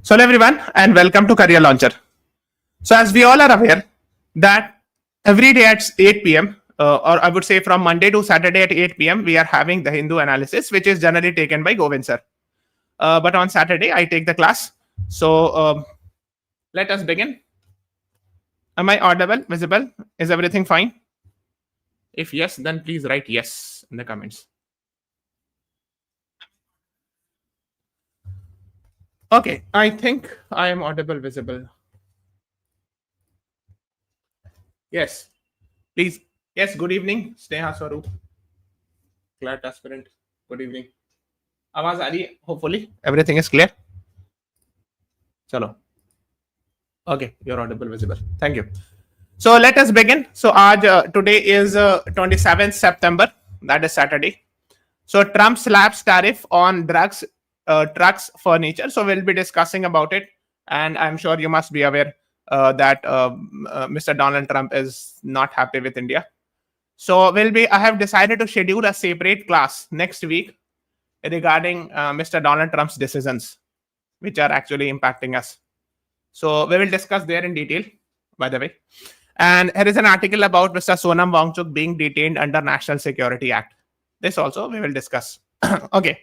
So hello everyone and welcome to Career Launcher. So as we all are aware that every day at 8 p.m. Or I would say from Monday to Saturday at 8 p.m. we are having the Hindu analysis, which is generally taken by Govind sir. But on Saturday I take the class. So let us begin. Am I audible, visible? Is everything fine? If yes, then please write yes in the comments. Okay, I think I am audible, visible. Yes, please. Yes, good evening, Sneha Swaroop, CLAT aspirant. Good evening. आवाज आ रही है? Hopefully everything is clear. चलो. Okay, you're audible, visible. Thank you. So let us begin. So today is 27th September. That is Saturday. So Trump slaps tariff on drugs, trucks, furniture. So we'll be discussing about it, and I'm sure you must be aware that Mr. Donald Trump is not happy with India. So I have decided to schedule a separate class next week regarding Mr. Donald Trump's decisions, which are actually impacting us. So we will discuss there in detail, by the way. And here is an article about Mr. Sonam Wangchuk being detained under National Security Act. This also we will discuss. Okay.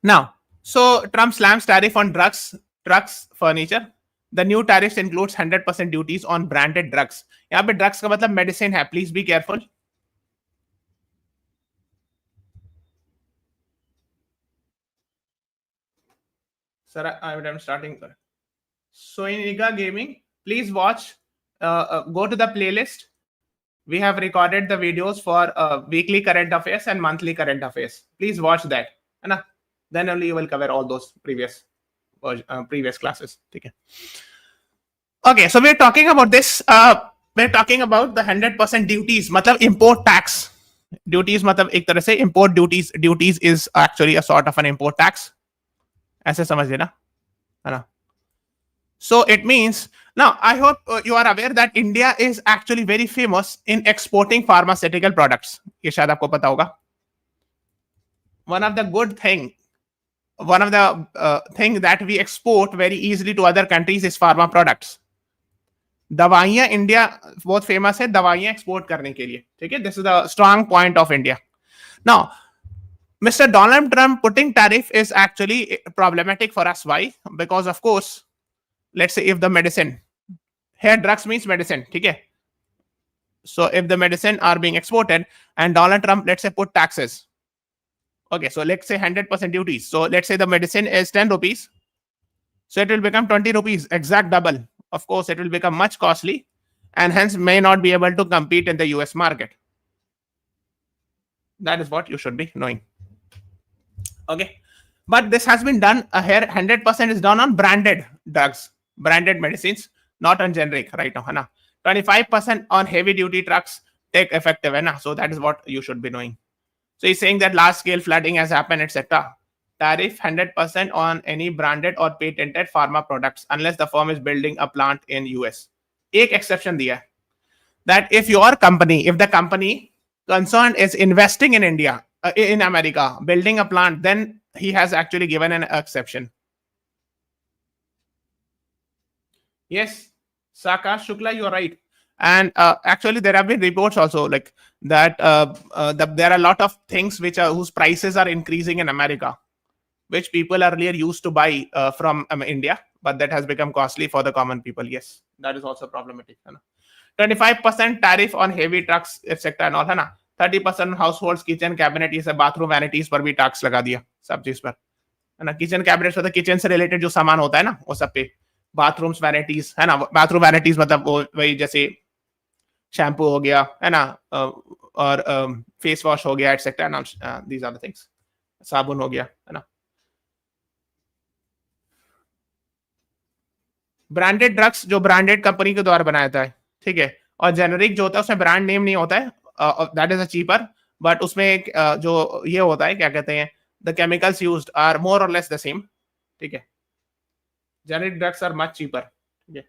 Now, so Trump slams tariff on drugs, trucks, furniture. The new tariffs includes 100% duties on branded drugs. यहाँ पे drugs का मतलब medicine है. Please be careful. Sir, I'm starting. So in Iga Gaming, please watch. Go to the playlist. We have recorded the videos for weekly current affairs and monthly current affairs. Please watch that. Then only you will cover all those previous classes. Okay, so we're talking about this. We're talking about the 100% duties, matlab import tax. Duties, matlab ek tarah se import duties. Duties is actually a sort of an import tax. ऐसे समझ लेना, है ना? So it means, now I hope you are aware that India is actually very famous in exporting pharmaceutical products. ये शायद आपको पता होगा. One of the thing that we export very easily to other countries is pharma products. दवाइयां India बहुत famous है दवाइयां export करने के लिए, ठीक है? This is the strong point of India. Now, Mr. Donald Trump putting tariff is actually problematic for us. Why? Because of course, let's say if the medicine, here drugs means medicine, okay? So if the medicine are being exported and Donald Trump, let's say, put taxes. Okay, so let's say 100% duties. So let's say the medicine is 10 rupees. So it will become 20 rupees, exact double. Of course, it will become much costly and hence may not be able to compete in the US market. That is what you should be knowing. Okay, but this has been done here. 100% is done on branded drugs, branded medicines, not on generic right now. Hana. 25% on heavy duty trucks take effective. Hana. So that is what you should be knowing. So he's saying that large scale flooding has happened, etc. Tariff 100% on any branded or patented pharma products unless the firm is building a plant in US. Ek exception diya, that if the company concerned is investing in India, in America, building a plant, then he has actually given an exception. Yes, Saka Shukla, you are right. And actually, there have been reports also like that there are a lot of things whose prices are increasing in America, which people earlier used to buy from India, but that has become costly for the common people. Yes, that is also problematic. 25% tariff on heavy trucks, etc. and all, है ना? 30% households, kitchen cabinet, ये सब bathroom vanities पर भी tax लगा दिया सब चीज पर, है ना? Kitchen cabinets मतलब kitchen से related जो सामान होता है ना, वो सब पे bathrooms vanities, है ना? Bathroom vanities मतलब वो वही जैसे shampoo हो गया, है ना? और face wash हो गया, etc. These are the things. साबुन हो गया, है ना? ब्रांडेड ड्रग्स जो ब्रांडेड कंपनी के द्वारा बनाया था, ठीक है, और जेनरिक जो होता है उसमें ब्रांड नेम नहीं होता है, that is a cheaper, but उसमें एक जो ये होता है क्या कहते हैं, the chemicals used are more और लेस द सेम, ठीक है. Generic drugs are much cheaper, ठीक है.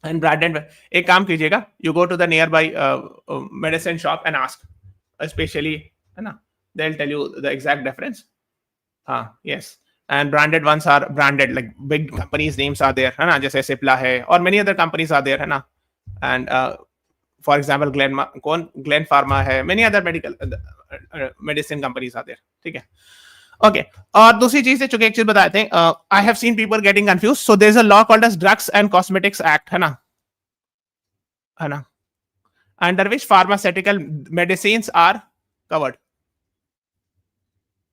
एंड ब्रांडेड, एक काम कीजिएगा, you go to the nearby medicine shop and ask specially, है ना, they will tell you the exact difference. हाँ, yes, and branded ones are branded, like big companies names are there, है ना, जैसे सिप्ला है, or many other companies are there, है ना, and for example Glen Pharma है, many other medical medicine companies are there, ठीक है. Okay, और दूसरी चीज है, चूंकि एक चीज बताते हैं, I have seen people getting confused, so there is a law called as Drugs and Cosmetics Act, है ना, under which pharmaceutical medicines are covered.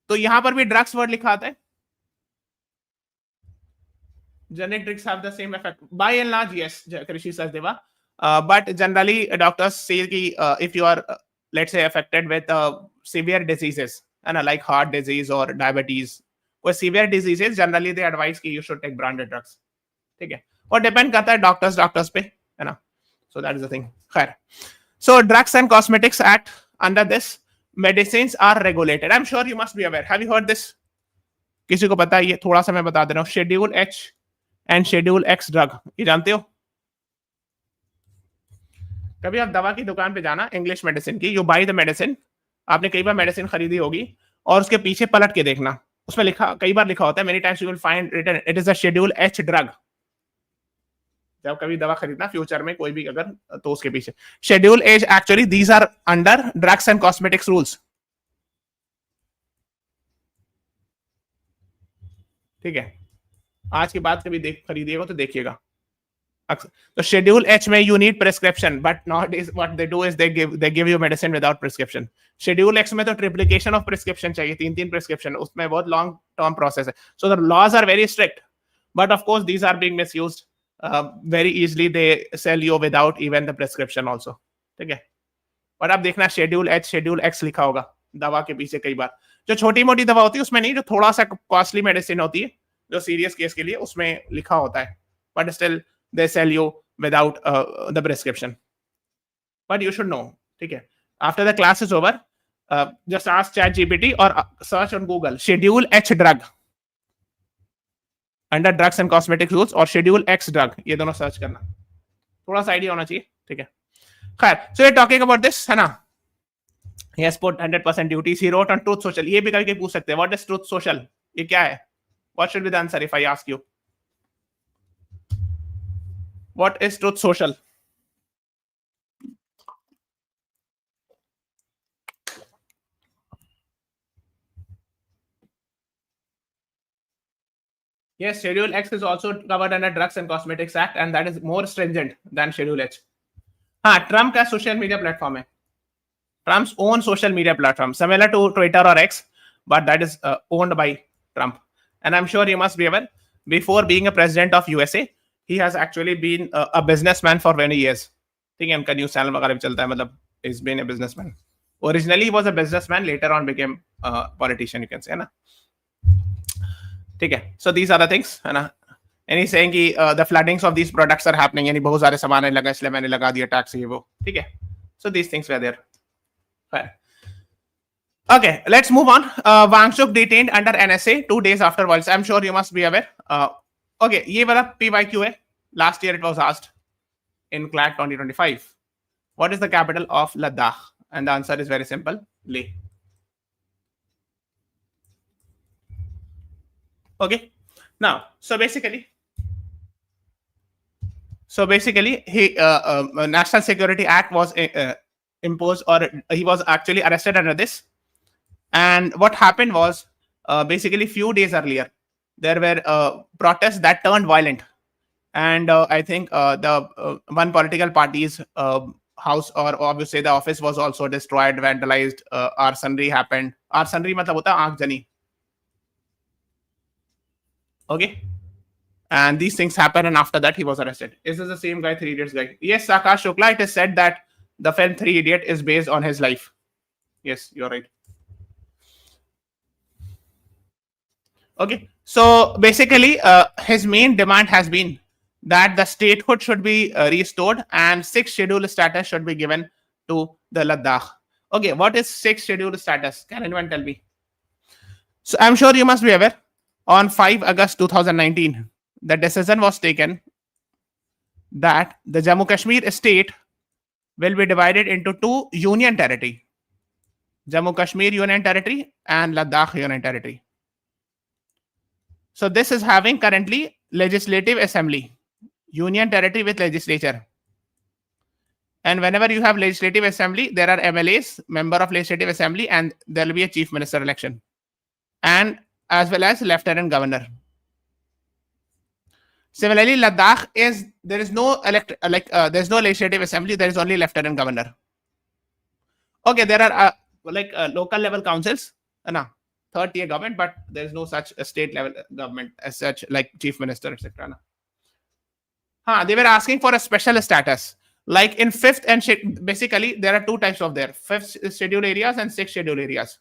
तो यहां पर भी ड्रग्स वर्ड लिखा आता है. Generic drugs have the same effect. By and large, yes, Krishi Sachdeva. But generally, doctors say that if you are, let's say, affected with severe diseases, like heart disease or diabetes, or severe diseases, generally they advise that you should take branded drugs. Okay? Or depend करता है doctors पे, है ना? So that is the thing. खैर. So Drugs and Cosmetics Act, under this, medicines are regulated. I'm sure you must be aware. Have you heard this? किसी को पता है? ये थोड़ा सा मैं बता दे रहा हूँ. Schedule H and Schedule X drug, ये जानते हो? कभी आप दवा की दुकान पे जाना, इंग्लिश मेडिसिन की, यू बाय द मेडिसिन, आपने कई बार मेडिसिन खरीदी होगी, और उसके पीछे पलट के देखना, उसमें लिखा, कई बार लिखा होता है, many times you will find written it is a schedule H drug. जब कभी दवा खरीदना फ्यूचर में कोई भी अगर, तो उसके पीछे schedule H, actually these are under drugs and cosmetics rules. ठीक है, आज के बाद कभी खरीदिएगा तो देखिएगा. तो शेड्यूल एच में you need prescription, but not is what they do is they give you medicine without prescription. Schedule x में तो ट्रिप्लिकेशन ऑफ प्रिस्क्रिप्शन चाहिए, 3 प्रिस्क्रिप्शन, उसमें बहुत लॉन्ग टर्म प्रोसेस है. So the laws are very strict, but of course these are being misused very easily. They sell you without even the prescription also. ठीक है, और आप देखना शेड्यूल एच शेड्यूल एक्स लिखा होगा दवा के पीछे कई बार. जो छोटी मोटी दवा होती है उसमें नहीं, जो थोड़ा सा कॉस्टली मेडिसिन होती है, जो सीरियस केस के लिए, उसमें लिखा होता है, but still they sell you without the prescription. But you should know. ठीक है, after the class is over, just ask ChatGPT or search on Google Schedule H drug under Drugs and Cosmetics Rules और Schedule X drug, ये दोनों search करना, थोड़ा सा idea होना चाहिए. ठीक है, खैर, so we're talking about this, है ना. He has put 100% duties. He wrote on Truth Social. ये भी कभी पूछ सकते हैं, what is Truth Social? ये क्या है? What should be the answer if I ask you? What is Truth Social? Yes, Schedule X is also covered under Drugs and Cosmetics Act, and that is more stringent than Schedule H. हाँ, Trump का social media platform है. Trump's own social media platform, similar to Twitter or X, but that is owned by Trump. And I'm sure you must be aware, before being a president of USA, he has actually been a businessman for many years. ठीक है, उनका news channel वगैरह भी चलता है, मतलब he's been a businessman. Originally he was a businessman, later on became a politician, you can say, है ना. ठीक है, so these are the things, है ना. And he's saying कि the floodings of these products are happening, यानी बहुत सारे सामान लगा, इसलिए मैंने लगा दिया टैक्स, ये वो. ठीक है, so these things were there. Fine. Okay, let's move on. Wangchuk detained under NSA 2 days afterwards. I'm sure you must be aware. Okay, ये वाला PYQ है. Last year it was asked in CLAT 2025. What is the capital of Ladakh? And the answer is very simple, Leh. Okay, now, so basically, he National Security Act was imposed, or he was actually arrested under this. And what happened was, basically, few days earlier, there were protests that turned violent, and I think the one political party's house, or obviously the office, was also destroyed, vandalized. Arsonry happened. Arsonry मतलब होता है आग जनी. Okay, and these things happened, and after that he was arrested. Is this the same guy, Three Idiots guy? Yes, Akash Shukla. It is said that the film Three Idiot is based on his life. Yes, you're right. Okay, so basically, his main demand has been that the statehood should be restored and 6th schedule status should be given to the Ladakh. Okay, what is 6th schedule status? Can anyone tell me? So I'm sure you must be aware. On 5 August 2019, the decision was taken that the Jammu Kashmir state will be divided into 2 union territory, Jammu Kashmir Union Territory and Ladakh Union Territory. So this is having currently legislative assembly, union territory with legislature. And whenever you have legislative assembly, there are MLAs, member of legislative assembly, and there will be a chief minister election, and as well as lieutenant governor. Similarly, Ladakh is there is no there's no legislative assembly. There is only lieutenant governor. Okay, there are local level councils, no, third tier government, but there is no such state level government as such, like chief minister, etc. They were asking for a special status. Like in fifth and basically there are two types of there: fifth schedule areas and sixth schedule areas.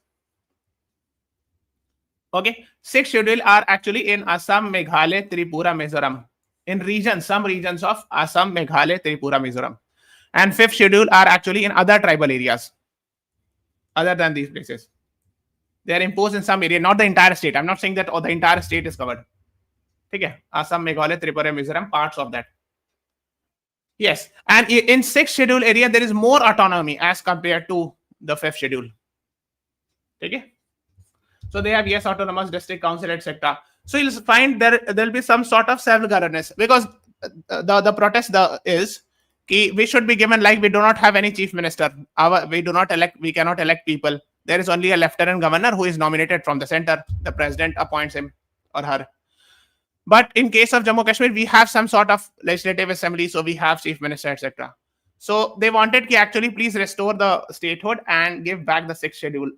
Okay, sixth schedule are actually in Assam, Meghalaya, Tripura, Mizoram. In regions, some regions of Assam, Meghalaya, Tripura, Mizoram. And fifth schedule are actually in other tribal areas, other than these places. They are imposed in some area, not the entire state. I'm not saying that the entire state is covered. Okay, Assam, Meghalaya, Tripura, Mizoram, parts of that. Yes, and in sixth schedule area, there is more autonomy as compared to the fifth schedule. Okay. So they have autonomous district council, etc. So you'll find there'll be some sort of self-governance, because the protest is we should be given, like, we do not have any chief minister. We cannot elect people. There is only a lieutenant governor who is nominated from the center. The president appoints him or her. But in case of Jammu Kashmir, we have some sort of legislative assembly, so we have chief minister, etc. So they wanted to actually please restore the statehood and give back the sixth schedule.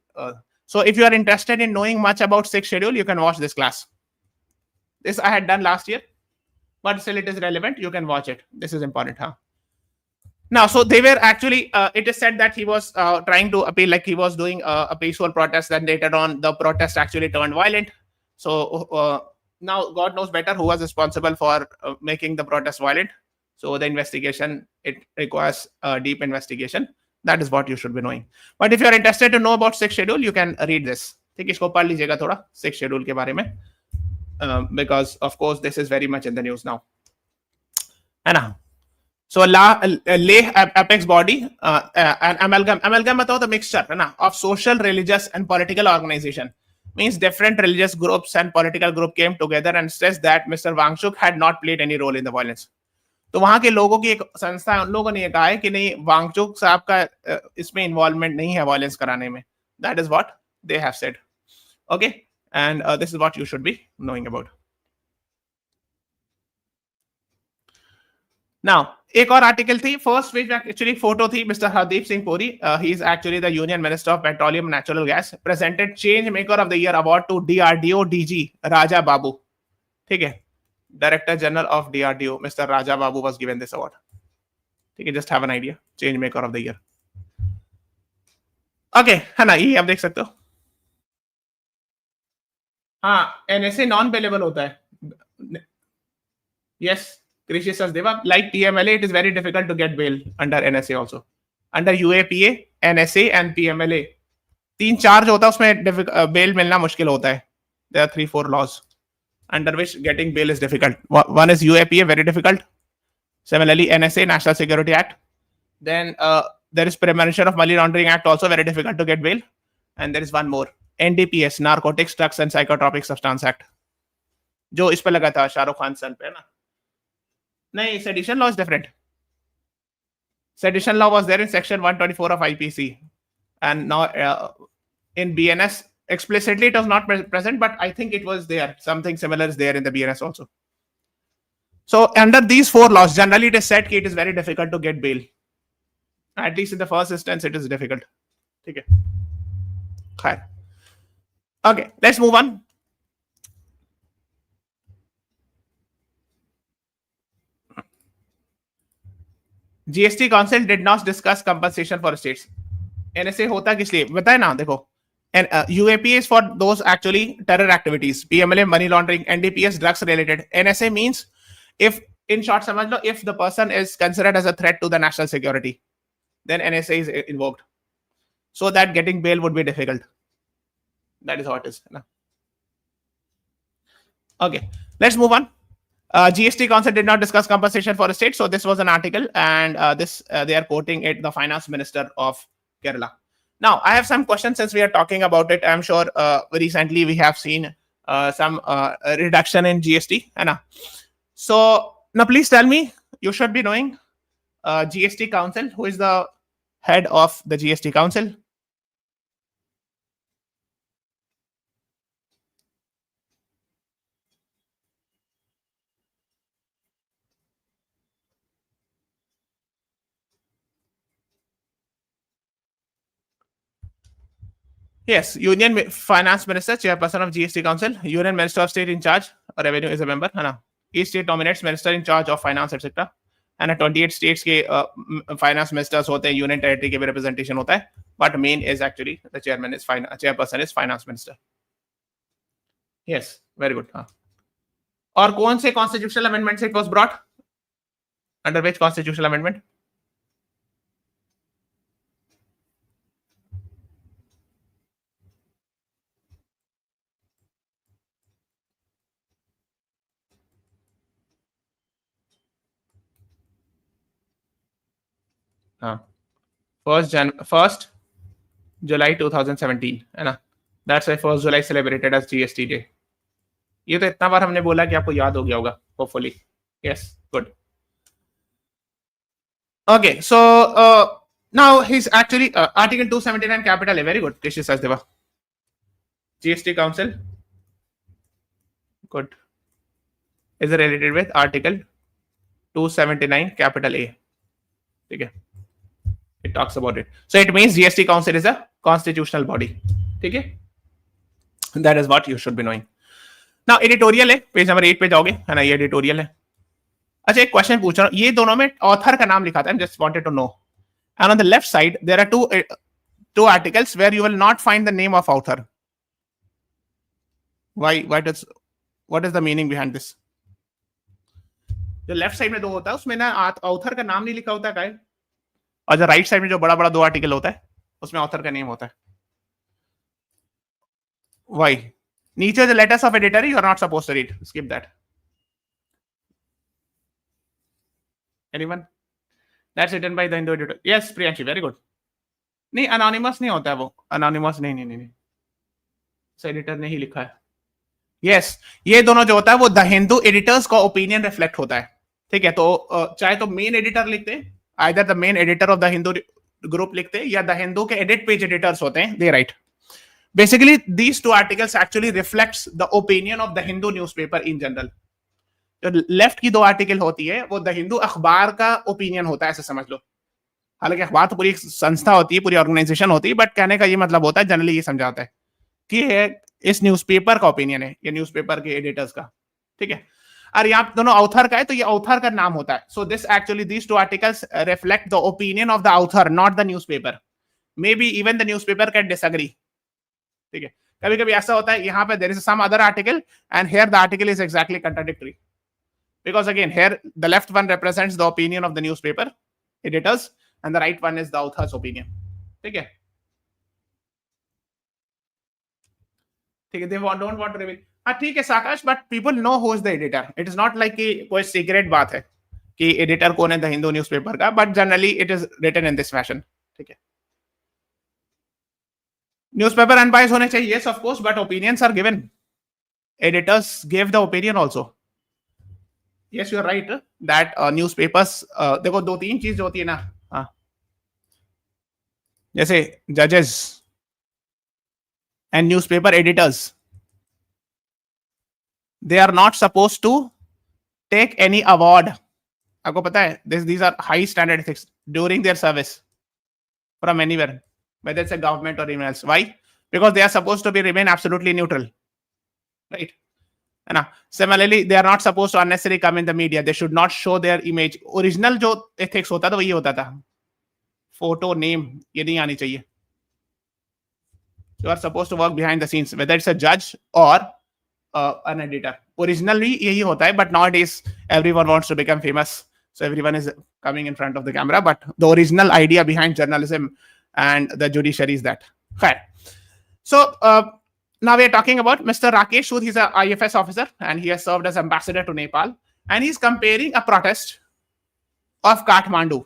So if you are interested in knowing much about sixth schedule, you can watch this class. This I had done last year, but still it is relevant. You can watch it. This is important, Now, so they were actually, it is said that he was trying to appeal, like he was doing a peaceful protest. Then later on, the protest actually turned violent. So now God knows better who was responsible for making the protest violent. So the investigation, it requires a deep investigation. That is what you should be knowing. But if you are interested to know about sixth schedule, you can read this. ठीक है, इसको पढ़ लीजिएगा थोड़ा sixth schedule के बारे में, because of course this is very much in the news now. है ना? So lay apex body, an amalgam बताओ the mixture है ना, of social, religious and political organization. Means different religious groups and political group came together and stressed that Mr. Wangchuk had not played any role in the violence. तो वहां के लोगों की एक संस्था है, उन लोगों ने ये कहा है कि नहीं, वांगचुक साहब का इसमें इन्वॉल्वमेंट नहीं है वायलेंस कराने में. That is what they have said. Okay, and this is what you should be knowing about. Now, एक और आर्टिकल थी, फर्स्ट पेज में एक्चुअली फोटो थी mister Hardeep Singh Puri. He is actually the union minister of petroleum natural gas. Presented change maker of the year award to DRDO DG Raja Babu. ठीक है, Director General of DRDO, Mr. Raja Babu was given this award. You can just have an idea. Change maker of the year. Okay, है ना, ये आप देख सकते हो. हाँ, NSA non bailable होता है. Yes, Krishis Sasdeva, like PMLA, it is very difficult to get bail under NSA also. Under UAPA, NSA and PMLA, 3 charge होता है, उसमें bail मिलना मुश्किल होता है. There are 3-4 laws under which getting bail is difficult. One is UAPA, very difficult. Similarly, NSA, National Security Act. Then there is Prevention of Money Laundering Act, also very difficult to get bail. And there is one more, NDPS, Narcotics, Drugs and Psychotropic Substance Act, जो इस पे लगा था शाहरुख खान सन पे ना. नहीं, sedition law is different. Sedition law was there in section 124 of IPC, and now in BNS explicitly it was not present, but I think it was there. Something similar is there in the BNS also. So under these 4 laws, generally it is said that it is very difficult to get bail. At least in the first instance, it is difficult. Okay. Okay, let's move on. GST Council did not discuss compensation for states. NSA होता किस लिए बताए ना, देखो. And UAPA is for those actually terror activities. PMLA, money laundering. NDPS, drugs related. NSA means, if in short समझ लो, if the person is considered as a threat to the national security, then NSA is invoked. So that getting bail would be difficult. That is how it is. Okay, let's move on. GST Council did not discuss compensation for a state. So this was an article, and they are quoting it, the finance minister of Kerala. Now, I have some questions since we are talking about it. I'm sure recently we have seen some reduction in GST, है ना? So now please tell me, you should be knowing GST Council. Who is the head of the GST Council? Yes, Union Finance Minister, Chairperson of GST Council. Union Minister of State in charge, Revenue is a member, है ना? Each state nominates minister in charge of finance, etc. है ना? 28 states के finance ministers होते हैं, union territory के भी representation होता है. But main is actually the chairperson is finance minister. Yes, very good. हाँ. और कौन से constitutional amendment से it was brought? Under which constitutional amendment? हाँ. 1st July 2017 है ना? That's why 1st July celebrated as GST Day. ये तो इतना बार हमने बोला कि आपको याद हो गया होगा, hopefully. Yes, good. Okay, so now he's actually Article 279 capital A. Very good, Krishna Sachdeva. GST Council. Good. Is related with Article 279 capital A. Okay. It talks about it. So it means GST Council is a constitutional body. Okay. That is what you should be knowing. Now editorial है, page number 8 पे जाओगे, है ना? ये editorial है. अच्छा, एक question पूछ रहा हूँ. ये दोनों में ऑथर का नाम लिखा था. I just wanted to know. And on the left side there are two articles where you will not find the name of author. Why? What is the meaning behind this? जो left side में दो होता है उसमें ना author का नाम नहीं लिखा होता है, और जो राइट साइड में जो बड़ा बड़ा दो आर्टिकल होता है उसमें ऑथर का नेम होता है. Why? नीचे the letters of editor you are not supposed to read. Skip that. Anyone? That's written by the Hindu editor. Yes, Priyanshi, very good. नहीं, anonymous नहीं होता है वो. Anonymous नहीं. एडिटर ने ही लिखा है. Yes, ये दोनों जो होता है वो द हिंदू एडिटर्स का ओपिनियन रिफ्लेक्ट होता है. ठीक है, तो चाहे तो मेन एडिटर लिखते हैं, either the main editor of the Hindu group लिखते हैं, या द हिंदू के एडिट पेज एडिटर्स होते हैं, दे right. Basically, these two articles actually reflects the opinion of the Hindu newspaper in general. जो लेफ्ट की दो आर्टिकल होती है वो द हिंदू अखबार का ओपिनियन होता है, ऐसे समझ लो. हालांकि अखबार तो पूरी एक संस्था होती है, पूरी ऑर्गेनाइजेशन होती है, बट कहने का ये मतलब होता है, जनरली ये समझाता है कि इस न्यूज़पेपर का ओपिनियन है, ये न्यूज़पेपर के एडिटर्स का. ठीक है, और यहाँ दोनों ऑथर का है तो ये ऑथर का नाम होता है. So this actually these two articles reflect the opinion of the author, not the newspaper. Maybe even the newspaper can disagree. ठीक है, कभी कभी ऐसा होता है, यहाँ पे there is some other article and here the article is exactly contradictory, because again here the left one represents the opinion of the newspaper editors and the right one is the author's opinion. ठीक है, ठीक है, they don't want to reveal. हाँ ठीक है Sakash, but people know who is the editor. It is not like कि कोई secret बात है कि एडिटर कौन है द हिंदू न्यूज़पेपर का, but generally it is written in this fashion. ठीक है, न्यूज़पेपर अनबायस्ड होने चाहिए, yes of course, but opinions are given. Editors give the opinion also. Yes, you are right that newspapers देखो दो तीन चीज होती है ना. हाँ, जैसे जजेस and newspaper editors, they are not supposed to take any award. आपको पता है, these are high standard ethics during their service from anywhere, whether it's a government or anyone else. Why? Because they are supposed to be remain absolutely neutral, right? है ना? Similarly, they are not supposed to unnecessarily come in the media. They should not show their image. Original जो ethics होता था वो ये होता था, photo, name ये नहीं आनी चाहिए. You are supposed to work behind the scenes, whether it's a judge or an editor. Originally यही होता है, but nowadays everyone wants to become famous, so everyone is coming in front of the camera. But the original idea behind journalism and the judiciary is that. Okay. So now we are talking about Mr. Rakesh Sood. He's an IFS officer and he has served as ambassador to Nepal, and he's comparing a protest of Kathmandu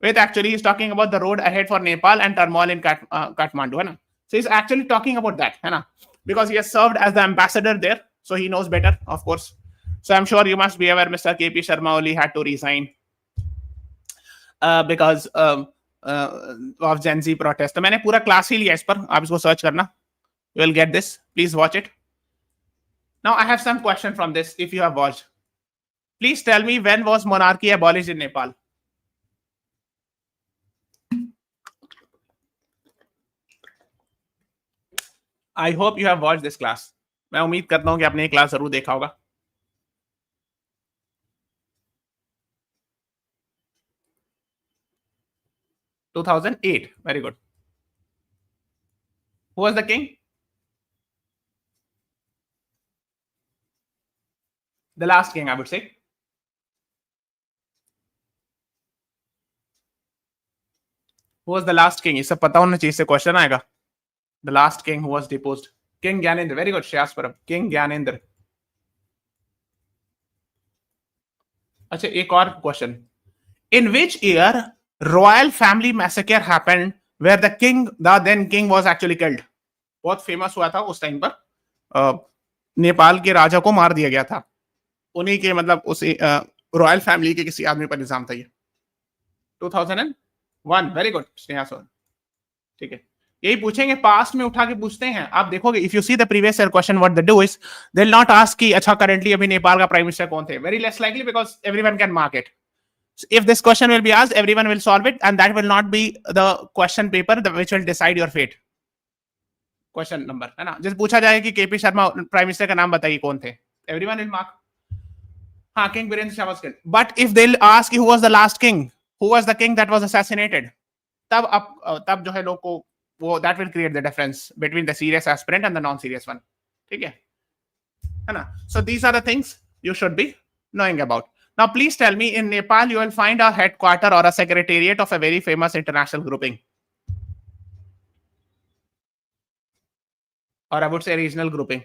with, actually he's talking about the road ahead for Nepal and turmoil in Kathmandu, है ना? So he's actually talking about that, है ना? because he has served as the ambassador there, so he knows better, of course. So I'm sure you must be aware Mr. KP Sharma Oli had to resign because of Gen Z protest. तो मैंने पूरा class ही लिया इस पर, आप इसको search करना. You will get this. Please watch it. Now I have some question from this. If you have watched, please tell me when was monarchy abolished in Nepal? I hope you have watched this class. मैं उम्मीद करता हूं कि आपने ये class जरूर देखा होगा. (2008). Very good. Who was the king? The last king, I would say. Who was the last king? इससे पता होना चाहिए, इससे क्वेश्चन आएगा. The last king who was deposed. King Gyanendra. Very good, Shyasparam. King Gyanendra. अच्छा, एक और question. In which year royal family massacre happened where the then king was actually killed? बहुत फेमस हुआ था उस टाइम पर. नेपाल के राजा को मार दिया गया था. उन्हीं के मतलब उस रॉयल फैमिली के किसी आदमी पर इल्जाम था ये. 2001. वेरी गुड स्नेहा सोन. ठीक है, यही पूछेंगे, पास्ट में उठा के पूछते हैं. आप देखोगे if you see the previous year question what they do is they will not ask कि अच्छा करंटली अभी नेपाल का प्राइम मिनिस्टर कौन थे. Very less likely because everyone can mark it. If this question will be asked, everyone will solve it, and that will not be the question paper which will decide your fate. Question number है ना. जैसे पूछा जाए कि KP Sharma prime minister का नाम बताइए कौन थे, everyone will mark. हाँ, King Birendra Shah was killed. But if they'll ask who was the last king, who was the king that was assassinated, तब जो है लोग को वो that will create the difference between the serious aspirant and the non-serious one. ठीक है ना. So these are the things you should be knowing about. Now, please tell me, in Nepal, you will find a headquarter or a secretariat of a very famous international grouping. Or I would say regional grouping.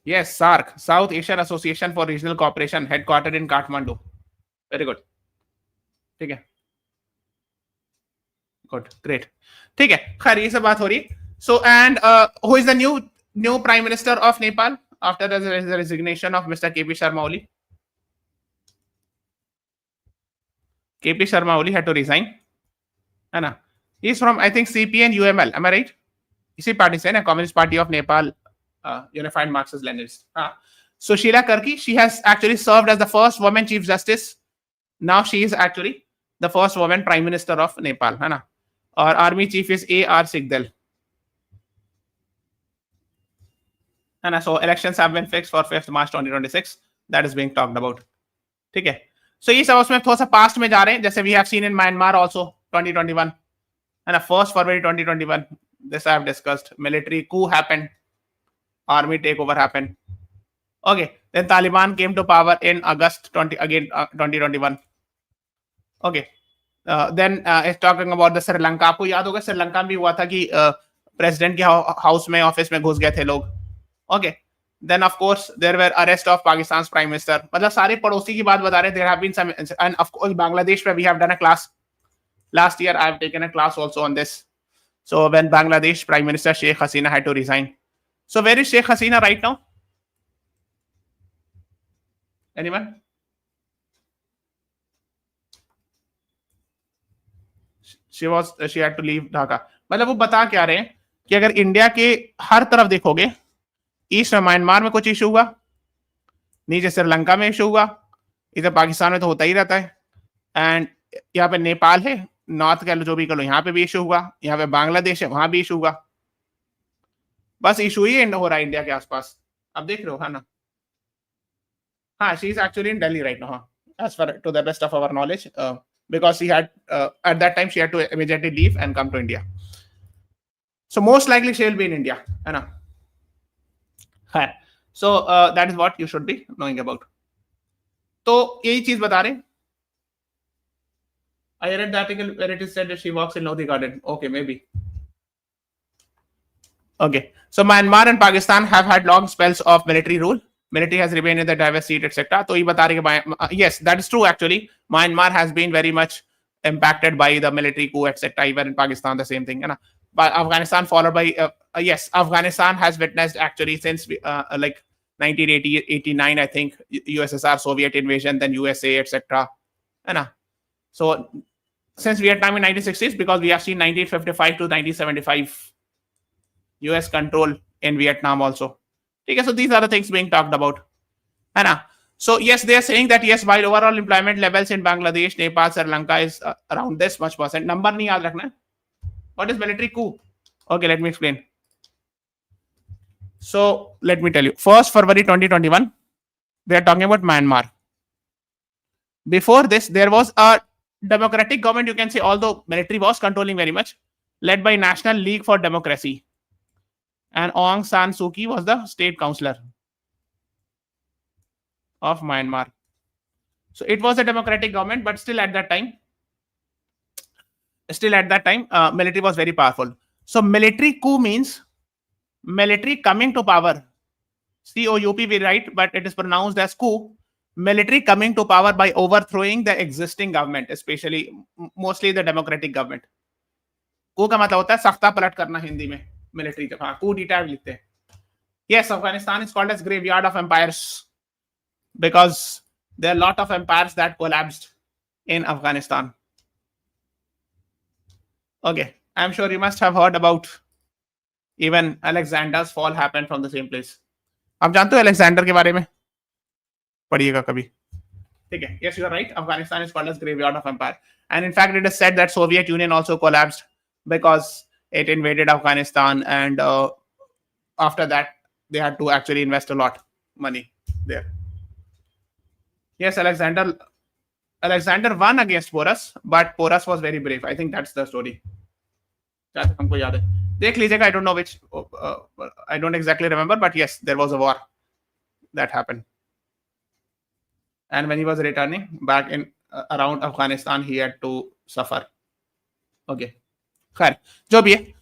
Yes, SARC, South Asian Association for Regional Cooperation, headquartered in Kathmandu. Very good. ठीक है. Good, great. ठीक है, खैर ये सब बात हो रही. So, and who is the new Prime Minister of Nepal after the resignation of Mr. KP Sharma Oli? KP Sharma Oli had to resign. है ना. He's from, I think, CPN UML. Am I right? इसी party से ना, Communist Party of Nepal, Unified Marxist Leninist. Sushila Karki, she has actually served as the first woman Chief Justice. Now she is actually the first woman Prime Minister of Nepal. है ना. और Army Chief is A.R. Sigdal. And so elections have been fixed for 5th March 2026. That is being talked about. ठीक है. So ये सब उसमें थोड़ा सा पास्ट में जा रहे हैं, जैसे we have seen in Myanmar also 2021 and 1st February 2021. This I have discussed. Military coup happened. Army takeover happened. Okay. Then Taliban came to power in August 2021. Okay. Then it's talking about the Sri Lanka. आपको याद होगा श्रीलंका में भी हुआ था कि president के house में ऑफिस में घुस गए थे लोग. Okay. Then of course there were arrest of Pakistan's prime minister. मतलब सारे पड़ोसी की बात बता रहे हैं. There have been some, and of course Bangladesh पे we have done a class. Last year I have taken a class also on this. So when Bangladesh Prime Minister Sheikh Hasina had to resign. So where is Sheikh Hasina right now? Anyone? She had to leave Dhaka. मतलब वो बता क्या रहे हैं कि अगर India के हर तरफ देखोगे, ईस्ट में म्यांमार में कुछ इशू हुआ, नीचे श्रीलंका में इशू हुआ, इधर पाकिस्तान में तो होता ही रहता है, एंड यहाँ पे नेपाल है, नॉर्थ कह लो जो भी कह लो, यहाँ पे भी इशू हुआ, यहाँ पे बांग्लादेश है, वहां भी इशू हुआ. बस इशू ही एंड हो रहा है इंडिया के आसपास. अब देख रहे हो है ना. हाँ, she is actually in Delhi right now, as far to the best of our knowledge, because she had at that time she had to immediately leave and come to India. So most likely she will be in India, है ना. So that is what you should be knowing about. तो यही चीज बता रहे. I read the article where it is said that she walks in Lodi Garden. Okay, maybe. Okay, so Myanmar and Pakistan have had long spells of military rule. Military has remained in the diverse seat, etc. तो ये बता रहे कि yes, that is true actually. Myanmar has been very much impacted by the military coup, etc. Even in Pakistan, the same thing. You know? But Afghanistan followed by yes, Afghanistan has witnessed actually since like 1980, 89, I think, USSR, Soviet invasion, then USA, etc. You know? So since Vietnam in 1960s, because we have seen 1955 to 1975 US control in Vietnam also. Okay, so these are the things being talked about. Anna. So yes, they are saying that yes, while overall employment levels in Bangladesh, Nepal, Sri Lanka is around this much percent. Number nahi yaad rakhna. What is military coup? Okay, let me explain. So let me tell you. 1st February 2021, they are talking about Myanmar. Before this, there was a democratic government, you can say, although military was controlling very much, led by National League for Democracy. And Aung San Suu Kyi was the state councillor of Myanmar. So it was a democratic government, but still at that time, military was very powerful. So military coup means military coming to power. COUP we write, but it is pronounced as coup. Military coming to power by overthrowing the existing government, especially mostly the democratic government. coup का मतलब होता है सख्ता पलट करना हिंदी में, military जब हाँ coup d'etat लिखते हैं. Yes, Afghanistan is called as graveyard of empires because there are a lot of empires that collapsed in Afghanistan. Okay, I'm sure you must have heard about even Alexander's fall happened from the same place. आप जानते हो Alexander के बारे में? पढ़िएगा कभी. ठीक है. Yes, you are right. Afghanistan is called as graveyard of empire, and in fact, it is said that Soviet Union also collapsed because it invaded Afghanistan, and after that, they had to actually invest a lot money there. Yes, Alexander won against Porus, but Porus was very brave. I think that's the story. जहाँ तक हमको याद है. देख लीजिएगा. I don't know which. I don't exactly remember, but yes, there was a war that happened. And when he was returning back in around Afghanistan, he had to suffer. Okay. खैर जो भी है.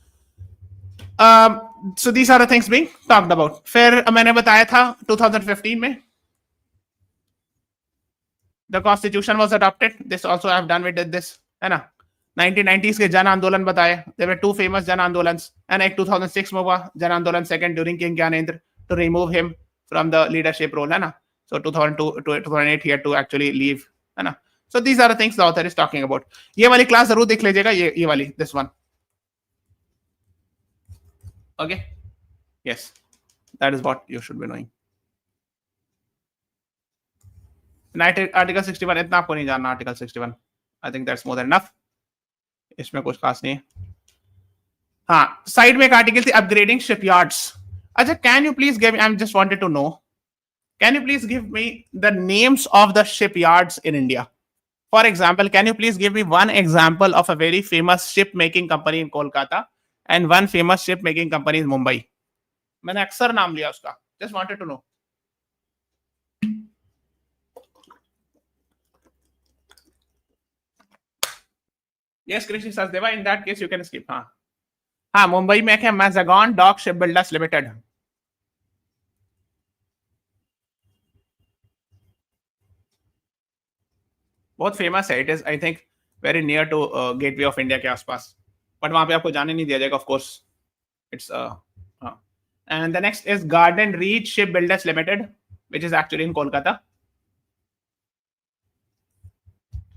So these are the things being talked about. फिर मैंने बताया था 2015 में the constitution was adopted. This also I have done with this, है ना. 1990s के जन आंदोलन बताए. There were two famous जन आंदोलन्स, and एक 2006 में हुआ जन आंदोलन second during King Gyanendra to remove him from the leadership role, है ना. So 2002 to 2008 he had to actually leave, है ना. So these are the things the author is talking about. ये वाली क्लास जरूर देख लीजिएगा. ये वाली, this one. Okay. Yes, that is what you should be knowing. Article 61 इतना आपको नहीं जानना. Article 61, I think that's more than enough. इसमें कुछ खास नहीं है. हाँ, साइड में एक आर्टिकल थी अपग्रेडिंग शिपयार्ड्स. अच्छा, can you please give me, I just wanted to know, can you please give me the names of the shipyards in India? For example, can you please give me one example of a very famous ship making company in Kolkata and one famous ship making company in Mumbai? मैंने अक्सर नाम लिया उसका. Just wanted to know. Yes, Krishi Sachdeva, in that case you can skip. हाँ, मुंबई में क्या Mazagon dock shipbuilders limited. बहुत famous है. It is I think very near to gateway of India के आसपास, बट वहां पे आपको जाने नहीं दिया जाएगा of course. It's and the next is garden reach ship builders limited which is actually इन कोलकाता.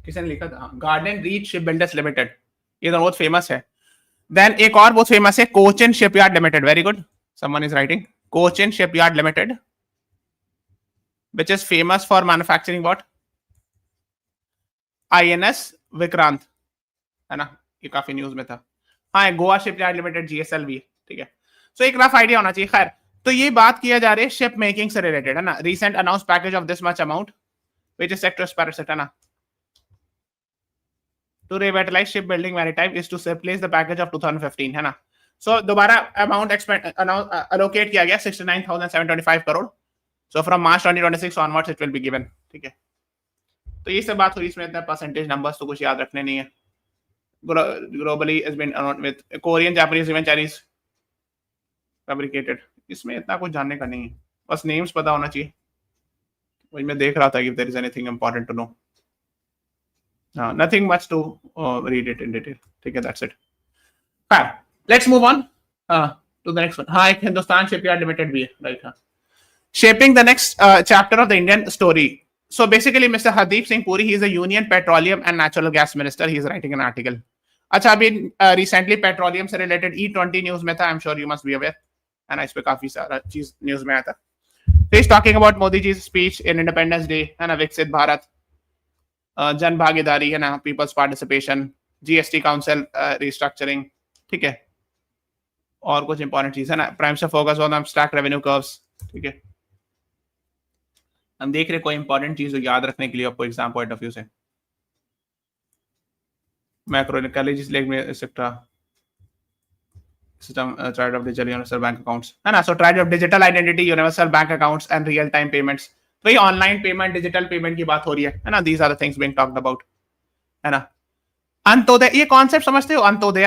किसने लिखा था? Garden reach ship builders limited. ये तो बहुत फेमस है. देन एक और बहुत फेमस है Cochin shipyard limited. Very good, someone is writing. Cochin shipyard limited which is famous for manufacturing what? INS Vikrant, है ना. ये काफी न्यूज में था. हाँ, गोवा शिपयार्ड लिमिटेड GSLV. ठीक है. सो एक रफ आइडिया होना चाहिए. खैर, तो ये बात किया जा रही है शिप मेकिंग से रिलेटेड, है ना. Recent announce package of this much amount which is sector specific, है ना. To revitalize shipbuilding maritime is to replace the package of 2015, है ना. So दोबारा अमाउंट allocate किया गया 69,725 crore. So from March 2026 onwards it will be given. ठीक है. तो ये सब बात हुई. इसमें इतना परसेंटेज नंबर्स तो कुछ याद रखने नहीं है. Globally has been with Korean, Japanese, even Chinese fabricated. इसमें इतना कुछ जानने का नहीं है, बस नेम्स पता होना चाहिए. वही मैं देख रहा था if there is anything important to know. Nothing much to read it in detail. Okay, that's it. Fine. Let's move on to the next one. Hi, Hindustan Shipyard Limited भी है, right? Shaping the next chapter of the Indian story. So basically, Mr. Hardeep Singh Puri, he is a Union Petroleum and Natural Gas Minister. He is writing an article. अच्छा अभी recently petroleum से related E20 news में था. I'm sure you must be aware. And इस पे काफी सारा चीज news में आया था. So he's talking about Modi ji's speech in Independence Day है ना, विकसित भारत, जन भागीदारी है ना, peoples participation, GST council restructuring, ठीक है, और कुछ इंपॉर्टेंट चीज है ना, प्राइम से focus on stack revenue curves, ठीक है. हम देख रहे कोई इंपॉर्टेंट चीज याद रखने के लिए आपको एग्जाम पॉइंट ऑफ व्यू से, मैक्रोइकोनॉमिक्स में etcetera system, triad of digital universal bank accounts है ना. So triad of digital identity, universal bank accounts and real time payments. तो ये ऑनलाइन पेमेंट, डिजिटल पेमेंट की बात हो रही है ना. These are the things being talked about है ना. अंत्योदय, ये कॉन्सेप्ट समझते हो Antyodaya?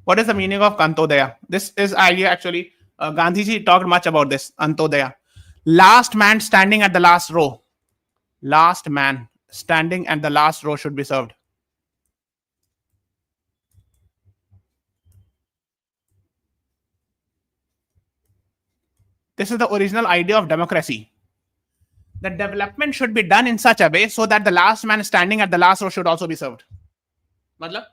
What is the meaning of Antyodaya? This is idea actually Gandhi ji talked much about this. Antodaya, last man standing at the last row. Last man standing at the last row should be served. This is the original idea of democracy. The development should be done in such a way so that the last man standing at the last row should also be served. मतलब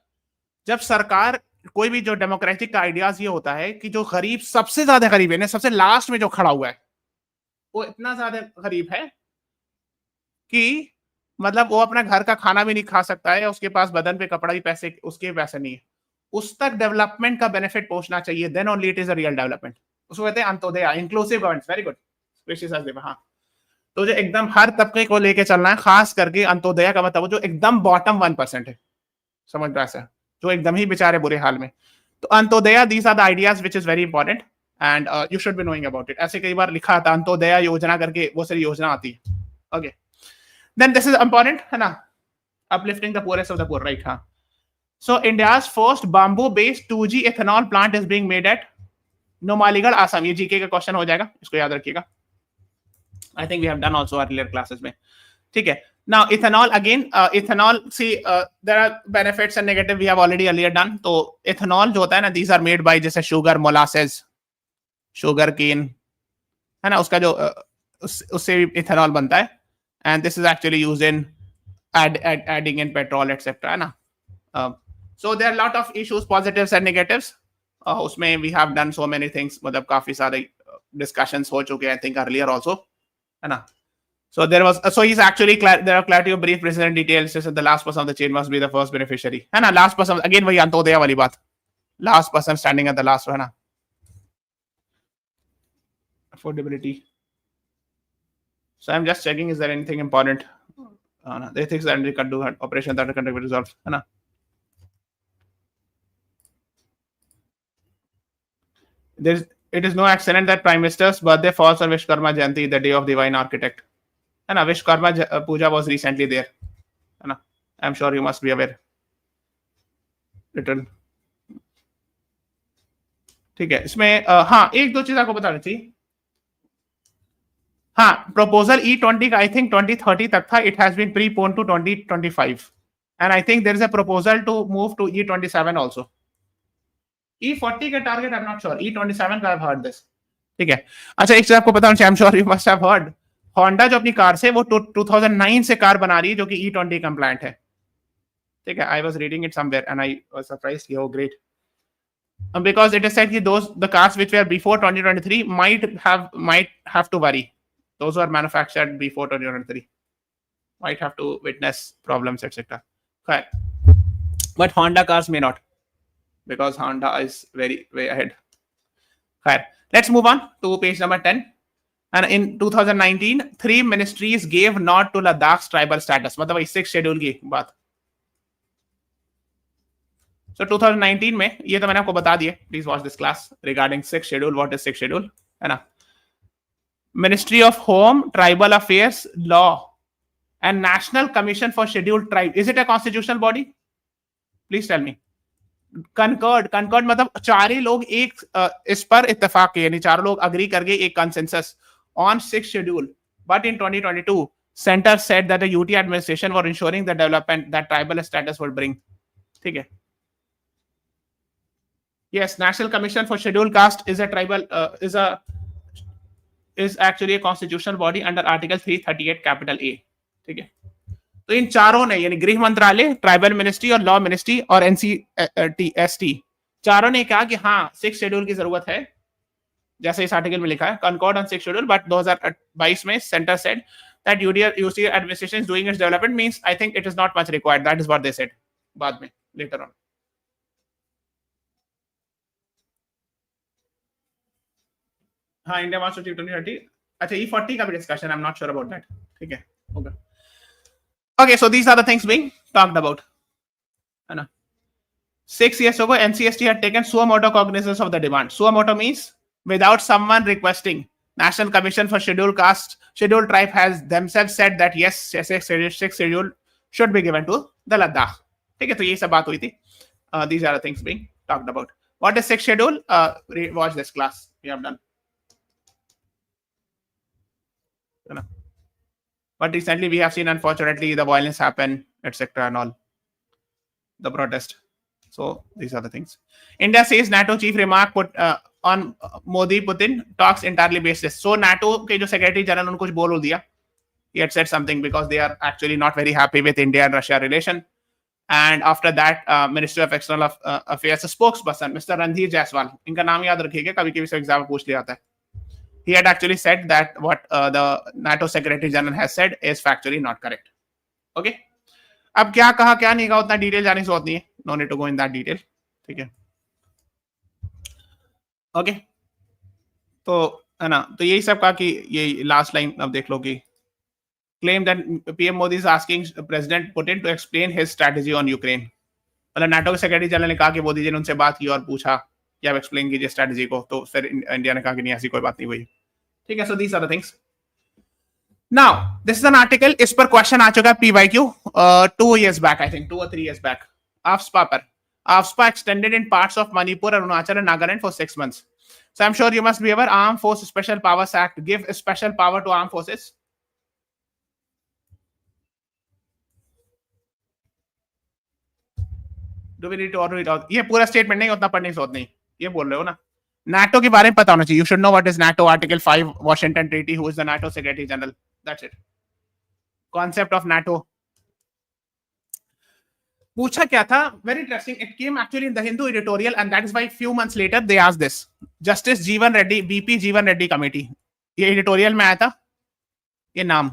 जब सरकार कोई भी, जो democratic का ideas ये होता है कि जो गरीब सबसे ज्यादा गरीब है, सबसे लास्ट में जो खड़ा हुआ है, वो इतना ज्यादा गरीब है कि मतलब वो अपना घर का खाना भी नहीं खा सकता है, उसके पास बदन पे कपड़ा भी पैसे, उसके पैसे नहीं है, उस तक डेवलपमेंट का बेनिफिट पहुंचना चाहिए. Then only it is a real development. उसको कहते हैं Antyodaya, inclusive governance. Very good. हाँ, तो जो एकदम हर तबके को लेके चलना है, खास करके अंत्योदय का मतलब जो एकदम बॉटम 1% है, समझ रहा है, जो एकदम ही बेचारे बुरे हाल में. तो Antyodaya, these are the ideas which is very important and you should be knowing about it. ऐसे कई बार लिखा था अंत्योदय योजना करके, वो सारी योजना आती है. Okay, then this is important है ना, uplifting the poorest of the poor, right. हाँ, so India's first bamboo based 2G ethanol plant is being made at Numaligarh, Assam. ये जीके का क्वेश्चन हो जाएगा, इसको याद रखिएगा. I think we have done also earlier classes में, ठीक है. Now ethanol again, ethanol, see there are benefits and negative, we have already earlier done. तो ethanol जो होता है ना, these are made by जैसे sugar, molasses, sugar cane है ना, उसका जो उससे भी ethanol बनता है, and this is actually used in adding in petrol etc. है ना. So there are a lot of issues, positives and negatives. उसमें we have done so many things, मतलब काफी सारे discussions हो चुके हैं, I think earlier also है ना. So there was, so he's actually there are clarity of brief precedent details. Just the last person of the chain must be the first beneficiary. है ना, last person again वही अंत्योदय वाली बात, last person standing at the last, है ना. Affordability. So I'm just checking, is there anything important? No, the ethics that can do operation that can be resolved, है ना. It is no accident that Prime Minister's birthday falls on Vishwakarma Jayanti, the day of divine architect. है ना, विश्वकर्मा पूजा was recently there, है ना. I'm sure you must be aware. Written, ठीक है. इसमें हाँ, एक दो चीज आपको बतानी थी. हाँ, प्रपोजल E20 का आई थिंक 2030 तक था. It has been preponed to 2025 and I think there is a proposal to move to E27 also. E40 का target I am not sure. E27 का आई हैव हर्ड दिस, ठीक है. अच्छा, एक चीज आपको बताऊं, I am sure you must have heard, Honda जो अपनी कार से वो 2009 से कार बना रही है जो कि E20 कंप्लायंट है, ठीक है. I was reading it somewhere and I was surprised. Yo great, because it is said कि those the cars which were before 2023 might have to worry. Those who are manufactured before 2023 might have to witness problems etc. But Honda cars may not, because Honda is very way ahead. Let's move on to page number 10. And in 2019, 3 ministries gave nod to Ladakh's tribal status. मतलब 6th schedule की बात. So 2019 में, ये तो मैंने आपको बता दिया. Please watch this class regarding 6th schedule. What is 6th schedule? है ना. Ministry of Home, Tribal Affairs, Law, and National Commission for Scheduled Tribes. Is it a constitutional body? Please tell me. Concurred मतलब चार ही लोग एक इस पर इत्तेफाक किए, यानी चार लोग अग्री करके एक consensus on 6th schedule. But in 2022, center said that the UT administration were ensuring the development that tribal status would bring. ठीक है. Yes, National Commission for Scheduled Caste is a tribal is actually a constitutional body under Article 338 capital A. ठीक है. तो इन चारों ने यानी गृह मंत्रालय, ट्राइबल मिनिस्ट्री और लॉ मिनिस्ट्री और NCST चारों ने कहा कि हाँ 6 शेड्यूल की जरूरत है, जैसे इस आर्टिकल में लिखा है कंकॉर्ड ऑन 6 शेड्यूल, बट 2022 में centre said that UC administration is doing its development means I think it is not much required. That is what they said बाद में लेटर ऑन. हाँ इंडिया मास्टर 2030. अच्छा E40 का भी discussion, I am not sure about that. ठीक है, होगा. Okay, so these are the things being talked about. 6 years ago, NCST had taken suo motu cognizance of the demand. Suo motu means without someone requesting. National Commission for Scheduled Caste, Scheduled Tribe has themselves said that yes, 6 schedule should be given to the Ladakh. ठीक है, तो ये सब बात हुई थी. These are the things being talked about. What is 6 schedule? Watch this class we have done. But recently we have seen, unfortunately, the violence happen, etc. and all. The protest. So these are the things. India says NATO chief remark on Modi-Putin talks entirely baseless. So NATO के जो secretary general उनको कुछ बोल दिया. He had said something because they are actually not very happy with India and Russia relation. And after that, Ministry of External Affairs spokesperson, Mr. Randhir Jaiswal, इनका नाम याद रखिएगा, कभी-कभी से एग्जाम पूछ लिया जाता है. He had actually said that what the NATO Secretary General has said is factually not correct. Okay. अब क्या कहा क्या नहीं कहा उतना डिटेल जाने की जरूरत नहीं है. No need to go in that detail. ठीक है. ओके. तो है ना, तो यही सब कहा कि ये लास्ट लाइन अब देख लो कि claim that PM Modi is asking President Putin to explain his strategy on Ukraine. मतलब नाटो के सेक्रेटरी जनरल ने कहा कि मोदी जी ने उनसे बात की और पूछा कि आप एक्सप्लेन कीजिए स्ट्रेटजी को, तो फिर इंडिया ने कहा कि नहीं ऐसी कोई बात नहीं हुई. ठीक है. So these are the things. Now this is an article, इस पर क्वेश्चन आ चुका है PYQ 2 years back, I think 2 or 3 years back. AFSPA पर. AFSPA extended in parts of Manipur, Arunachal and Nagaland for 6 months. So I'm sure you must be aware, Armed Force Special Powers Act give special power to armed forces. Do we need to read out? ये पूरा statement नहीं, उतना पढ़ने की जरूरत नहीं. ये बोल रहे हो ना, NATO के बारे में पता होना चाहिए. You should know what is NATO. Article 5 Washington Treaty. Who is the NATO Secretary General? That's it. Concept of NATO. पूछा क्या था? Very interesting. It came actually in the Hindu editorial, and that is why few months later they asked this. Justice Jeevan Reddy, BP Jeevan Reddy Committee. ये editorial में आया था ये नाम,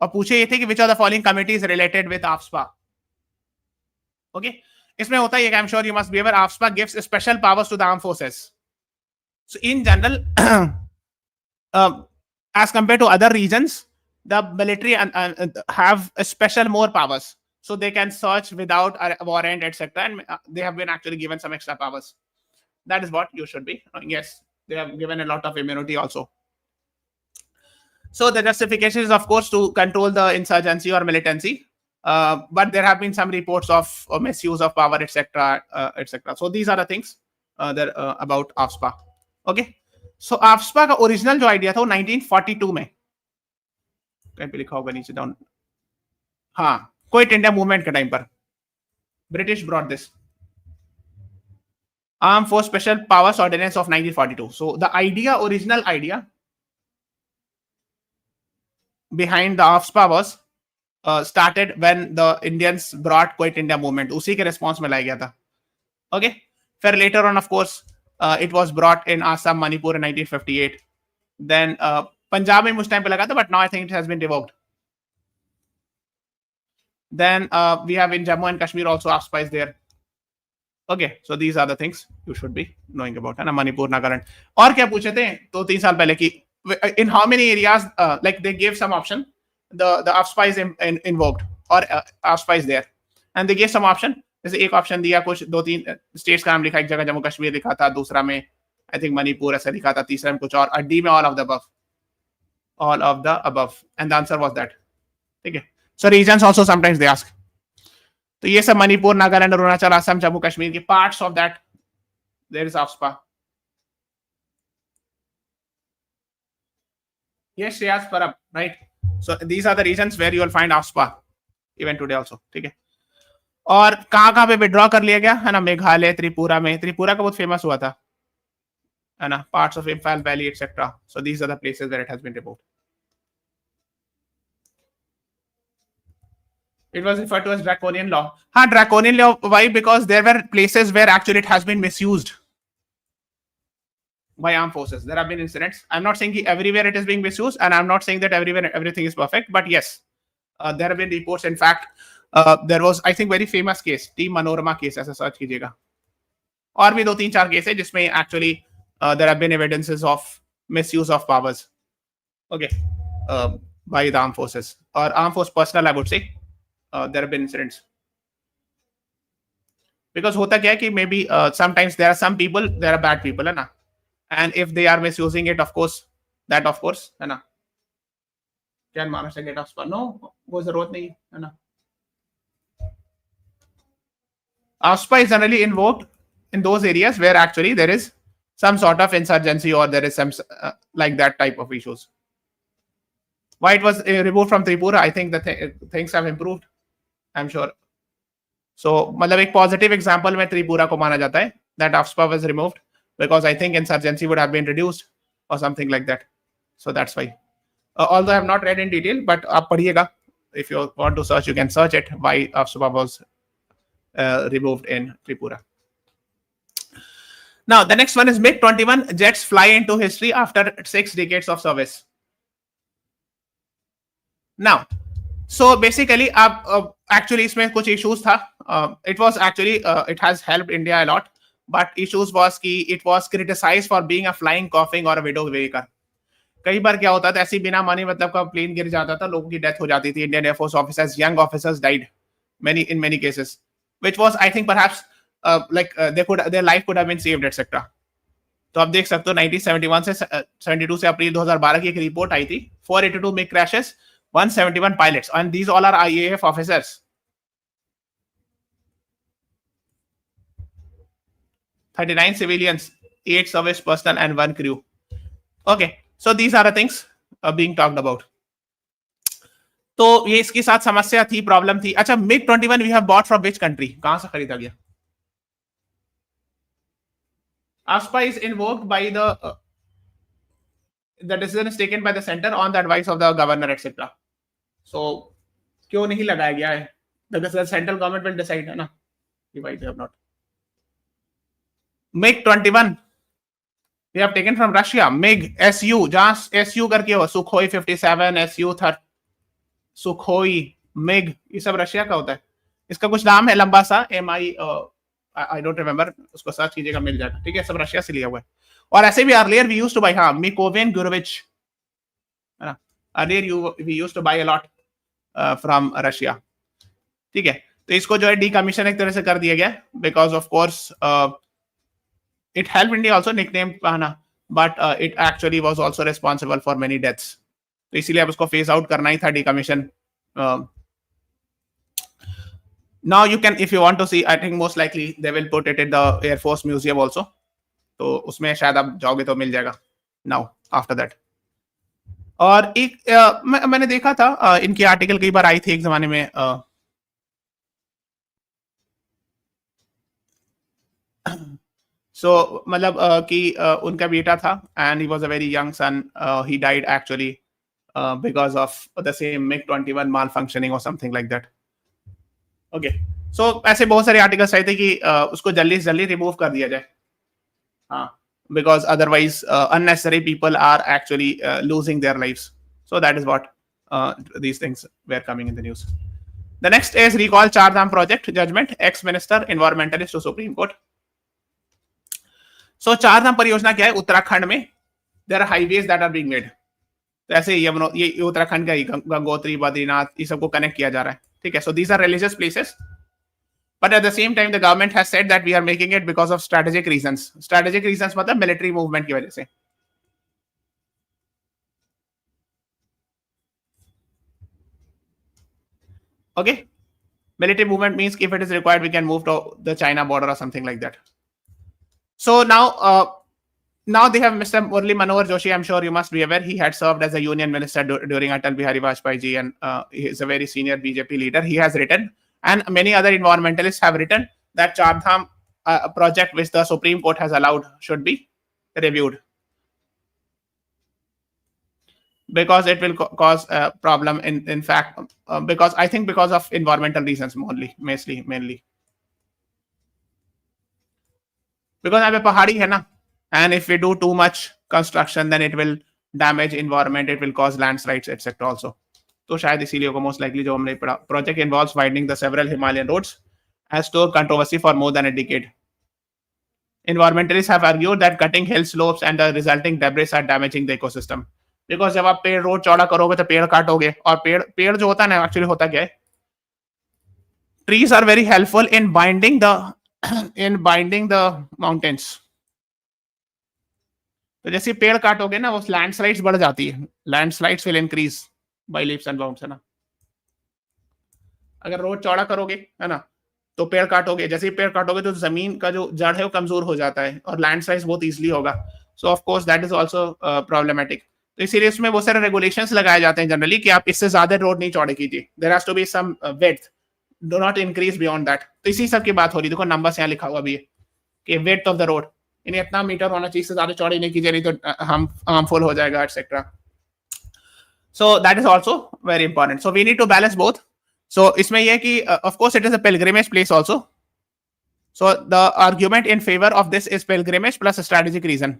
और पूछे ये थे कि which of the following committees related with AFSPA. Okay. इसमें होता है, I'm sure you must be aware, AFSPA gives special powers to the armed forces. So in general, as compared to other regions, the military have a special more powers. So they can search without a warrant, etc. And they have been actually given some extra powers. That is what you should be. Yes, they have given a lot of immunity also. So the justification is, of course, to control the insurgency or militancy. But there have been some reports of misuse of power, etc., etc. So these are the things that about AFSPA. Okay. So AFSPA का original जो idea था वो 1942 में कहीं पे लिखा होगा नीचे डाउन. हाँ, क्विट इंडिया मूवमेंट के टाइम पर British brought this arm force special powers ordinance of 1942. So the idea, original idea behind the AFSPA was started when the Indians brought Quit India movement. उसी के response में लाया गया था. Okay. फिर later on, of course, it was brought in Assam, Manipur in 1958. Then Punjab में उस time पे लगा था, but now I think it has been revoked. Then we have in Jammu and Kashmir also AFSPA is there. Okay, so these are the things you should be knowing about. है ना, Manipur, Nagaland. और क्या पूछे थे तो 3 साल पहले कि in how many areas like they gave some option. The AFSPA is invoked or AFSPA is there, and they gave some option. जैसे एक ऑप्शन दिया, कुछ 2-3 स्टेट्स का नाम लिखा, एक जगह जम्मू कश्मीर लिखा था, दूसरा में आई थिंक मणिपुर ऐसा लिखा था, तीसरा में कुछ और डी में all of the above, and the answer was that. ठीक है. So reasons also sometimes they ask. तो ये सब मणिपुर, नागालैंड, अरुणाचल, असम, जम्मू कश्मीर की parts of that there is AFSPA. Yes Shreyas Parab. right? So these are the regions where you will find AFSPA even today also. ठीक है, और कहाँ पे विड्रॉ कर लिया गया है ना, मेघालय, त्रिपुरा में, त्रिपुरा का बहुत फेमस हुआ था है ना, parts of Imphal valley etcetera. So these are the places where it has been report. It was referred to as draconian law. हाँ, draconian law. Why? Because there were places where actually it has been misused by armed forces. There have been incidents. I'm not saying everywhere it is being misused, and I'm not saying that everywhere everything is perfect. But yes, there have been reports. In fact, there was, I think, very famous case, Team Manorama case. ऐसा search कीजिएगा. और भी 2-3-4 case है जिसमें actually there have been evidences of misuse of powers. Okay, by the armed forces or armed force personnel, I would say. There have been incidents. Because होता क्या है कि maybe sometimes there are some people, there are bad people है ना, and if they are misusing it, of course, that of course है ना, can Maharashtra get AFSPA? No, वो जरूरत नहीं है ना. AFSPA is generally invoked in those areas where actually there is some sort of insurgency or there is some like that type of issues. Why it was removed from Tripura? I think the things have improved. I'm sure. So, मतलब एक positive example में त्रिपुरा को माना जाता है that AFSPA was removed because I think insurgency would have been reduced or something like that. So that's why. Although I have not read in detail, but आप पढ़िएगा. If you want to search, you can search it. Why AFSPA was removed in Tripura. Now, the next one is MiG-21 jets fly into history after 6 decades of service. Now, so basically, actually, इसमें कुछ issues था. It was actually it has helped India a lot, but issues was कि it was criticized for being a flying, coughing or a widow vehicle. कई बार क्या होता था, ऐसी बिना माने मतलब का प्लेन गिर जाता था, लोगों की डेथ हो जाती थी. Indian Air Force officers, young officers died in many cases, which was I think perhaps their life could have been saved, etc. तो आप देख सकते हो 1971 से 72 से अप्रैल 2012 की एक रिपोर्ट आई थी, 482 MiG crashes, 171 pilots, and these all are IAF officers. 39 civilians, 8 service personnel, and 1 crew. Okay, so these are the things being talked about. तो ये इसके साथ समस्या थी, प्रॉब्लम थी. अच्छा, MiG-21 we have bought from which country? कहां से खरीदा गया? AFSPA is invoked by the decision is taken by the center on the advice of the governor, etc. So क्यों नहीं लगाया गया है? The central government will decide, है ना? Why they have not? MiG-21 we have taken from Russia. MiG SU, जहां SU करके हो, Sukhoi 57, SU 30, Sukhoi, MiG, ये सब रशिया का होता है. इसका कुछ नाम है लंबा सा, MI I don't remember, उसको सर्च कीजिएगा मिल जाएगा. ठीक है, सब रशिया से लिया हुआ है. और ऐसे भी earlier we used to buy, हाँ, Mikovian Gurevich, है ना, earlier we used to buy a lot from Russia. ठीक है, तो इसको जो है decommission एक तरह से कर दिया गया, because of course it helped India also, nickname है, but it actually was also responsible for many deaths. तो इसीलिए अब उसको phase out करना ही था, decommission. Now you can, if you want to see, I think most likely they will put it in the Air Force Museum also. तो उसमें शायद आप जाओगे तो मिल जाएगा now after that. और एक मैंने देखा था, इनकी आर्टिकल कई बार आई थी एक जमाने में. So मतलब कि उनका बेटा था and he was a very young son. He died actually because of the same MiG-21 malfunctioning or something like that. Okay, so ऐसे बहुत सारे आर्टिकल्स आए थे कि उसको जल्दी से जल्दी रिमूव कर दिया जाए, हाँ, because otherwise unnecessary people are actually losing their lives. So that is what these things were coming in the news. The next is recall Char Dham project judgment, ex-minister environmentalist to Supreme Court. So Char Dham परियोजना क्या है? उत्तराखंड में there are highways that are being made. तो ऐसे ये उत्तराखंड का ही गंगोत्री, बद्रीनाथ, ये सबको कनेक्ट किया जा रहा है. ठीक है, so these are religious places, but at the same time the government has said that we are making it because of strategic reasons. Strategic reasons मतलब military movement की वजह से. Okay, military movement means if it is required we can move to the China border or something like that. So now Now they have Mr. Murli Manohar Joshi. I'm sure you must be aware. He had served as a union minister during Atal Bihari Vajpayee ji, and he is a very senior BJP leader. He has written, and many other environmentalists have written, that Char Dham project, which the Supreme Court has allowed, should be reviewed, because it will cause a problem. In fact, because I think because of environmental reasons mainly. Because अब पहाड़ी है ना, and if we do too much construction, then it will damage environment, it will cause landslides, etc. also. तो शायद इसीलिए को most likely जो हमने पढ़ा, project involves widening the several Himalayan roads, has stored controversy for more than a decade. Environmentalists have argued that cutting hill slopes and the resulting debris are damaging the ecosystem. Because जब आप पेड़ road चौड़ा करोगे तो पेड़ काटोगे, और पेड़ जो होता है ना, एक्चुअली होता क्या है, trees are very helpful in binding the mountains. तो जैसे पेड़ काटोगे ना, वो लैंडस्लाइड्स बढ़ जाती है, landslides will increase by leaps and bounds, है ना. अगर रोड चौड़ा करोगे, है ना, तो पेड़ काटोगे, जैसे ही पेड़ काटोगे तो जमीन का जो जड़ है वो कमजोर हो जाता है, और लैंडस्लाइड्स बहुत इजीली होगा. सो of course that is also problematic. तो इसीलिए इसमें बहुत सारे रेगुलेशंस लगाए जाते हैं जनरली कि आप इससे ज्यादा रोड नहीं चौड़े कीजिए. There has to be some width, do not increase beyond that. तो इसी सब की बात हो रही है. देखो नंबर्स यहाँ लिखा हुआ भी है कि विड्थ ऑफ द रोड इन्हें इतना मीटर होना चाहिए, इससे ज्यादा चौड़ी नहीं कीजिए, नहीं तो हार्मफुल हो जाएगा, etcetera. So that is also very important. So we need to balance both. So इसमें यह कि of course it is a pilgrimage place also. So the argument in favour of this is pilgrimage plus strategic reason.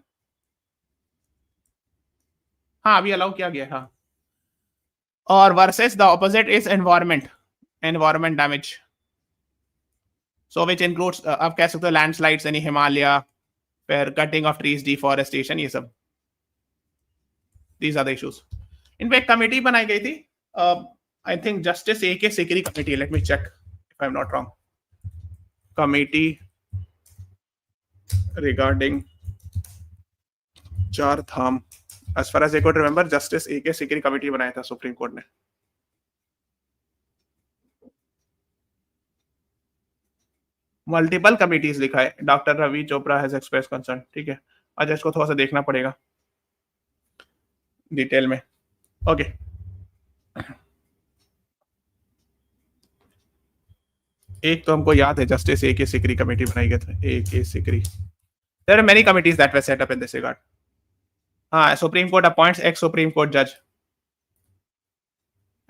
हाँ, अभी allow किया गया. हाँ, और versus the opposite is environment damage. So which includes, आप कह सकते हो लैंडस्लाइड्स इन हिमालय, फिर कटिंग ऑफ ट्रीज, डिफॉरेस्टेशन, ये सब. These are the issues. इन पे एक कमेटी बनाई गई थी, I think justice A.K. Sikri committee. Let me check if I am not wrong. Committee regarding Char Dham, as far as I could remember, justice A.K. Sikri committee बनाया था सुप्रीम कोर्ट ने. Multiple committees लिखा है. Doctor Ravi Chopra has express concern. ठीक है, अच्छा इसको थोड़ा सा देखना पड़ेगा डिटेल में. ओके, एक तो हमको याद है जस्टिस A.K. सिकरी कमेटी बनाई गई थी. A.K. Sikri. There are many committees that were set up in this regard. हाँ, supreme court appoints ex supreme court जज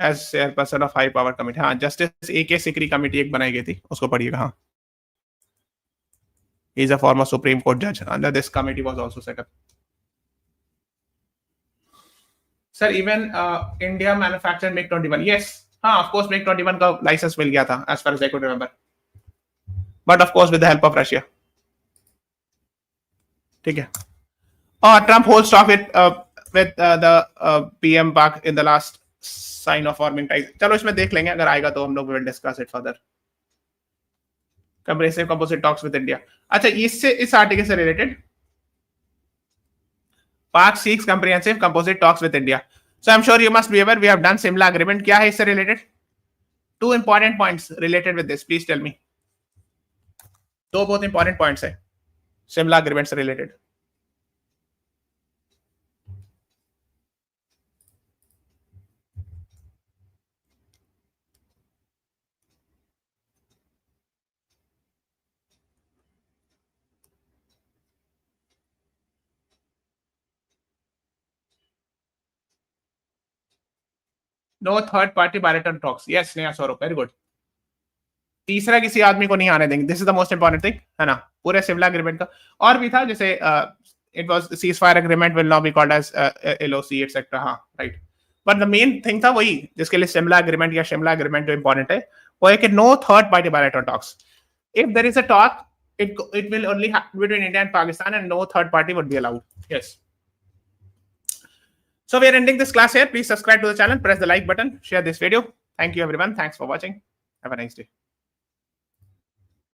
as chairperson of high power committee. हाँ, जस्टिस A.K. सिकरी कमेटी एक बनाई गई थी, उसको पढ़िएगा. हाँ, he is a former Supreme Court judge. Under this committee was also set up. Sir, even India manufactured MiG-21. Yes, हाँ, of course MiG-21 का license मिल गया था, as far as I could remember. But of course with the help of Russia. ठीक है. और Trump holds talk with the PM Pak in the last sign of warming ties. चलो इसमें देख लेंगे, अगर आएगा तो हम लोग will discuss it further. Comprehensive composite talks with India. अच्छा, इससे इस आर्टिकल से रिलेटेड, पाक seeks comprehensive composite talks with India. So I'm sure you must be aware we have done Simla agreement. क्या है इससे related? Two important points related with this. Please tell me. दो बहुत important points है Simla agreement से related. No third party bilateral talks. Yes Sneha Saurabh, very good. तीसरा किसी आदमी को नहीं आने देंगे. This is the most important thing, है ना, पूरे सिविल एग्रीमेंट का. और भी था, जैसे it was ceasefire agreement will now be called as LOC etcetera. हाँ, right. But the main thing था वही, जिसके लिए शिमला एग्रीमेंट या शिमला एग्रीमेंट जो इंपॉर्टेंट है, वो है कि no third party bilateral talks. If there is a talk, it will only happen between India and Pakistan, and no third party would be allowed. Yes. So we are ending this class here. Please subscribe to the channel, press the like button, share this video. Thank you everyone. Thanks for watching. Have a nice day.